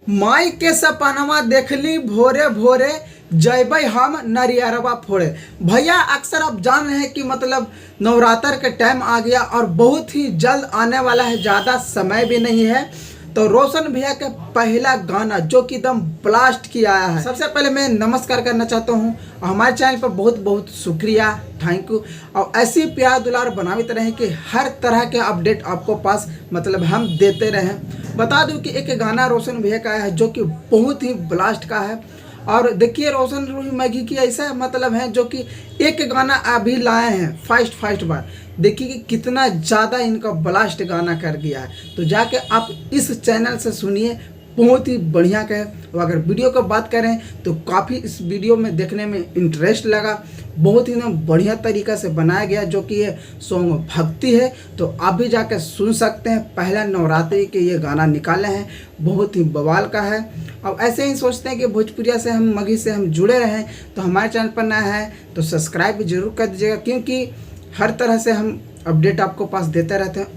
माई के सपनवा देखली भोरे भोरे जयबै हम नरियरवा फोड़े। भैया अक्सर आप जान रहे हैं कि मतलब नवरात्र का टाइम आ गया और बहुत ही जल्द आने वाला है, ज़्यादा समय भी नहीं है। तो रोशन भैया का पहला गाना जो कि एकदम ब्लास्ट किया आया है। सबसे पहले मैं नमस्कार करना चाहता हूँ, हमारे चैनल पर बहुत बहुत शुक्रिया, थैंक यू। और ऐसी प्यार दुलार बनाते रहें कि हर तरह के अपडेट आपको पास मतलब हम देते रहें। बता दूं कि एक गाना रोशन भैया का है जो कि बहुत ही ब्लास्ट का है। और देखिए रोशन रूही मैगी की ऐसा मतलब है जो कि एक गाना अभी लाए हैं फर्स्ट बार, देखिए कि कितना ज़्यादा इनका ब्लास्ट गाना कर दिया है। तो जाके आप इस चैनल से सुनिए, बहुत ही बढ़िया का है। और अगर वीडियो की बात करें तो काफ़ी इस वीडियो में देखने में इंटरेस्ट लगा, बहुत ही ना बढ़िया तरीक़ा से बनाया गया जो कि ये सॉन्ग भक्ति है। तो आप भी जाकर सुन सकते हैं, पहला नवरात्रि के ये गाना निकाले हैं, बहुत ही बवाल का है। अब ऐसे ही सोचते हैं कि भोजपुरिया से हम मगही से हम जुड़े रहें, तो हमारे चैनल पर नया है तो सब्सक्राइब जरूर कर दीजिएगा, क्योंकि हर तरह से हम अपडेट आपको पास देते रहते हैं।